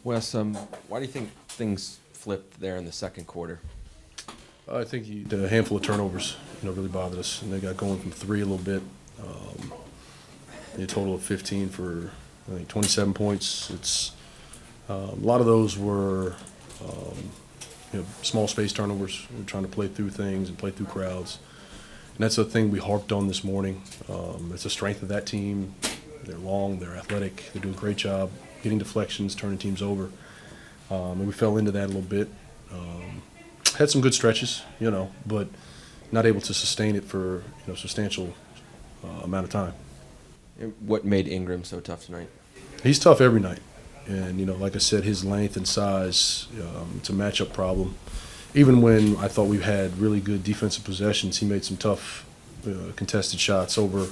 Wes, why do you think things flipped there in the second quarter? I think a handful of turnovers, really bothered us, and they got going from three a little bit. A total of 15 for I think 27 points. It's a lot of those were small space turnovers. We're trying to play through things and play through crowds, and that's a thing we harped on this morning. It's a strength of that team. They're long, they're athletic, they're doing a great job getting deflections, turning teams over, and we fell into that a little bit. Had some good stretches, but not able to sustain it for substantial amount of time. What made Ingram so tough tonight? He's tough every night, and like I said, his length and size, it's a matchup problem. Even when I thought we had really good defensive possessions, he made some tough contested shots over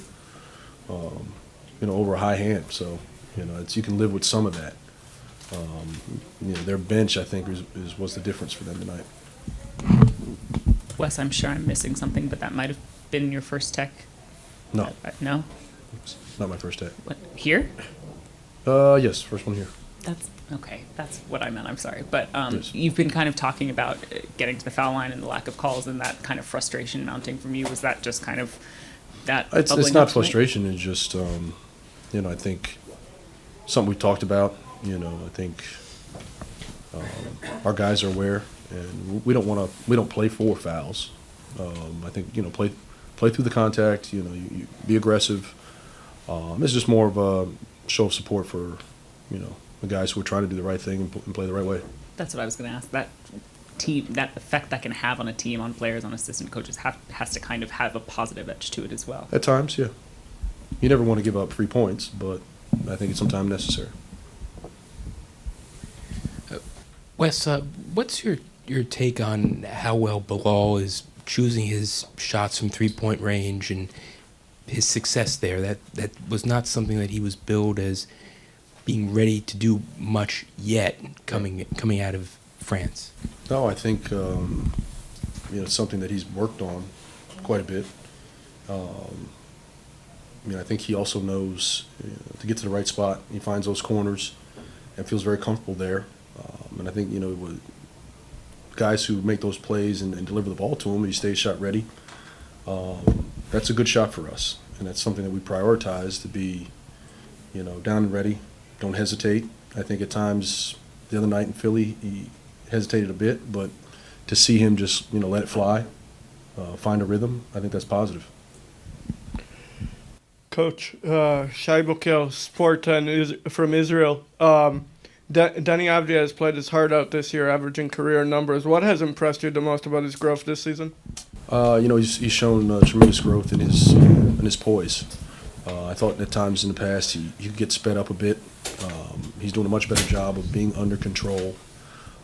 over a high hand. So you can live with some of that. Their bench, I think, was the difference for them tonight. Wes, I'm sure I'm missing something, but that might have been your first tech. No. No? It's not my first tech. What, here? Yes, first one here. That's okay. That's what I meant. I'm sorry. But Yes. You've been kind of talking about getting to the foul line and the lack of calls and that kind of frustration mounting from you. Was that just kind of that? It's not frustration. It's just, I think something we talked about. I think our guys are aware, and we don't play for fouls. I think play through the contact. You be aggressive. It's just more of a show of support for the guys who are trying to do the right thing and play the right way. That's what I was going to ask. That team, that effect that can have on a team, on players, on assistant coaches, has to kind of have a positive edge to it as well. At times, yeah. You never want to give up 3 points, but I think it's sometimes necessary. Wes, what's your take on how well Bilal is choosing his shots from three-point range and his success there? That was not something that he was billed as being ready to do much yet coming out of France. No, I think it's something that he's worked on quite a bit. I think he also knows to get to the right spot. He finds those corners and feels very comfortable there. And I think with guys who make those plays and deliver the ball to him, he stays shot ready. That's a good shot for us, and that's something that we prioritize to be, down and ready. Don't hesitate. I think at times the other night in Philly he hesitated a bit, but to see him just let it fly, find a rhythm, I think that's positive. Coach, 𝗙𝗢𝗟𝗧𝗡 from Israel. Deni Avdija has played his heart out this year, averaging career numbers. What has impressed you the most about his growth this season? He's shown tremendous growth in his poise. I thought at times in the past he could get sped up a bit. He's doing a much better job of being under control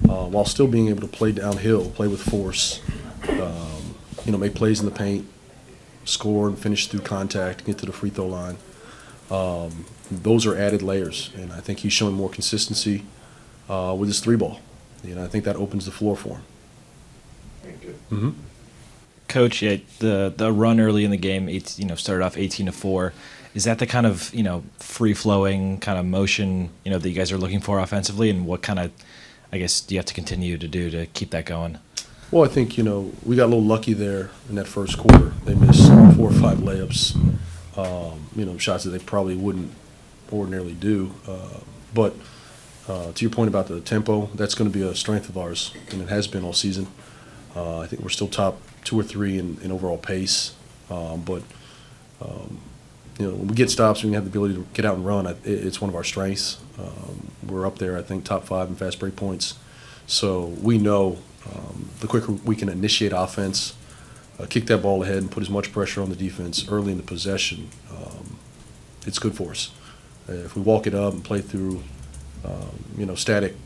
while still being able to play downhill, play with force, make plays in the paint, score and finish through contact, get to the free throw line. Those are added layers, and I think he's showing more consistency with his three ball. I think that opens the floor for him. Thank you. Mm-hmm. Coach, the run early in the game, started off 18-4. Is that the kind of free-flowing kind of motion that you guys are looking for offensively, and what kind of, I guess, do you have to continue to do to keep that going? Well, I think we got a little lucky there in that first quarter. They missed 4 or 5 layups, shots that they probably wouldn't ordinarily do. But to your point about the tempo, that's going to be a strength of ours, and it has been all season. I think we're still top 2 or 3 in overall pace, but when we get stops and we have the ability to get out and run, it's one of our strengths. We're up there, I think, top 5 in fast break points. So we know the quicker we can initiate offense, kick that ball ahead and put as much pressure on the defense early in the possession, it's good for us. If we walk it up and play through, static,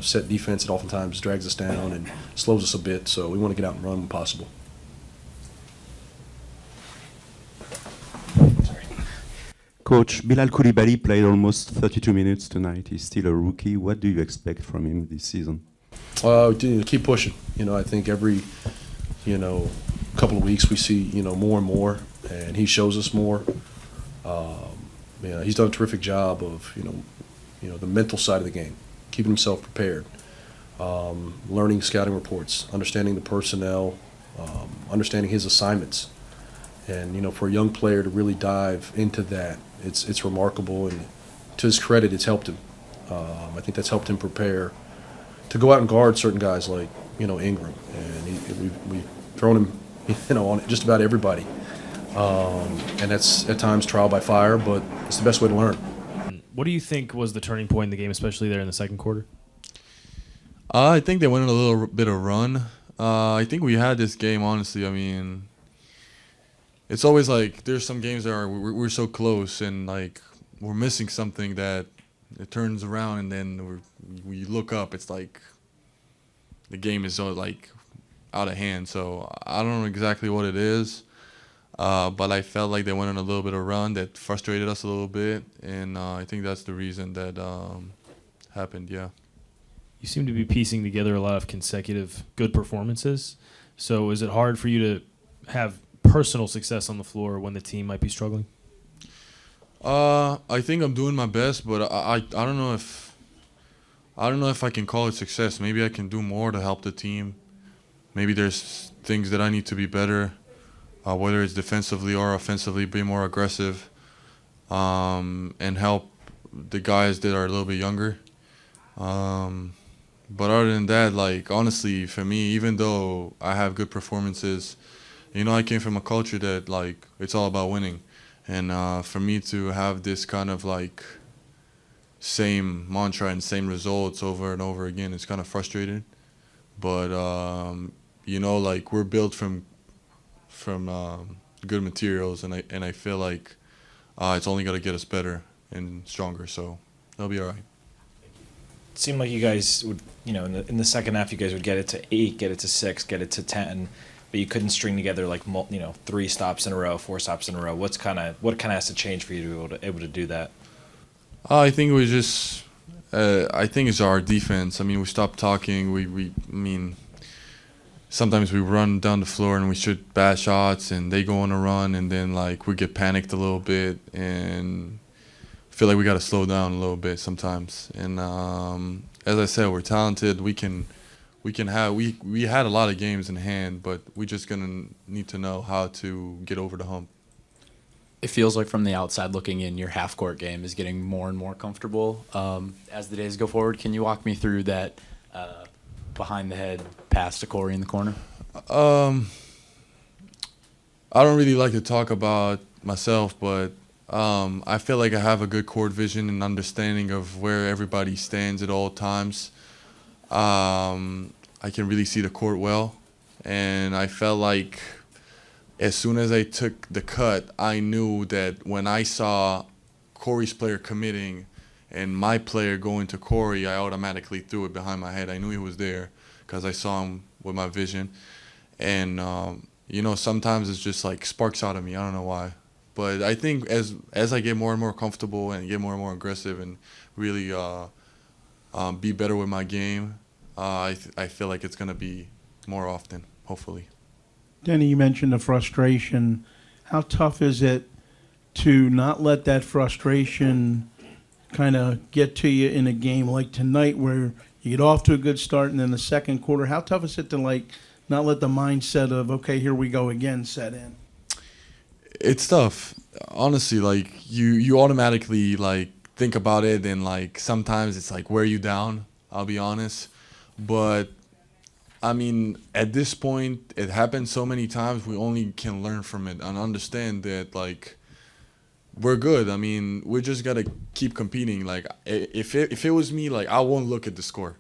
set defense, it oftentimes drags us down and slows us a bit. So we want to get out and run when possible. Coach, 𝗙𝗢𝗟𝗡 played almost 32 minutes tonight. He's still a rookie. What do you expect from him this season? Keep pushing. I think every, couple of weeks we see, more and more, and he shows us more. He's done a terrific job of, the mental side of the game, keeping himself prepared, learning scouting reports, understanding the personnel, understanding his assignments. And, you know, for a young player to really dive into that, it's remarkable. And to his credit, it's helped him. I think that's helped him prepare to go out and guard certain guys like, you know, Ingram. And we've thrown him, you know, on just about everybody. And that's at times trial by fire, but it's the best way to learn. What do you think was the turning point in the game, especially there in the second quarter? I think they went on a little bit of run. I think we had this game, honestly. I mean, it's always like there's some games that we're so close and like we're missing something that it turns around and then we look up. It's like the game is so like out of hand. So I don't know exactly what it is, but I felt like they went on a little bit of run that frustrated us a little bit, and I think that's the reason that happened. Yeah. You seem to be piecing together a lot of consecutive good performances. So is it hard for you to have personal success on the floor when the team might be struggling? I think I'm doing my best, but I don't know if I can call it success. Maybe I can do more to help the team. Maybe there's things that I need to be better, whether it's defensively or offensively, be more aggressive, and help the guys that are a little bit younger. But other than that, like, honestly, for me, even though I have good performances, you know, I came from a culture that, like, it's all about winning. And for me to have this kind of, like, same mantra and same results over and over again, it's kind of frustrating. But, you know, like, we're built from good materials, and I feel like it's only going to get us better and stronger, so it'll be all right. It seemed like you guys would, you know, in the second half, you guys would get it to 8, get it to 6, get it to 10, but you couldn't string together like 3 stops in a row, 4 stops in a row. What kind of has to change for you to be able to do that? I think it was just, I think it's our defense. I mean, we stopped talking. I mean, sometimes we run down the floor and we shoot bad shots, and they go on a run, and then like we get panicked a little bit, and feel like we got to slow down a little bit sometimes. And as I said, we're talented. We had a lot of games in hand, but we're just gonna need to know how to get over the hump. It feels like from the outside looking in, your half-court game is getting more and more comfortable as the days go forward. Can you walk me through that behind-the-head pass to Corey in the corner? I don't really like to talk about myself, but I feel like I have a good court vision and understanding of where everybody stands at all times. I can really see the court well, and I felt like as soon as I took the cut, I knew that when I saw Corey's player committing and my player going to Corey, I automatically threw it behind my head. I knew he was there because I saw him with my vision. And, you know, sometimes it's just like sparks out of me. I don't know why. But I think as I get more and more comfortable and get more and more aggressive and really be better with my game, I feel like it's going to be more often, hopefully. Deni, you mentioned the frustration. How tough is it to not let that frustration kind of get to you in a game like tonight where you get off to a good start and then the second quarter? How tough is it to, like, not let the mindset of, okay, here we go again, set in? It's tough. Honestly, like, you automatically, like, think about it, and, like, sometimes it's, like, wear you down, I'll be honest. But, I mean, at this point, it happened so many times, we only can learn from it and understand that, like, we're good. I mean, we just got to keep competing. Like, if it was me, like, I won't look at the score.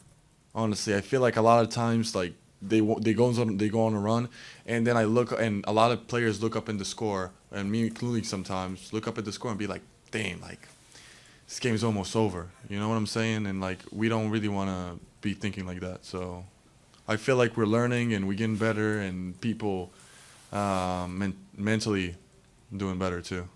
Honestly, I feel like a lot of times, like, they go on a run, and then I look, and a lot of players look up in the score, and me including sometimes, look up at the score and be like, dang, like, this game's almost over. You know what I'm saying? And, like, we don't really want to be thinking like that. So I feel like we're learning and we're getting better, and people mentally doing better too.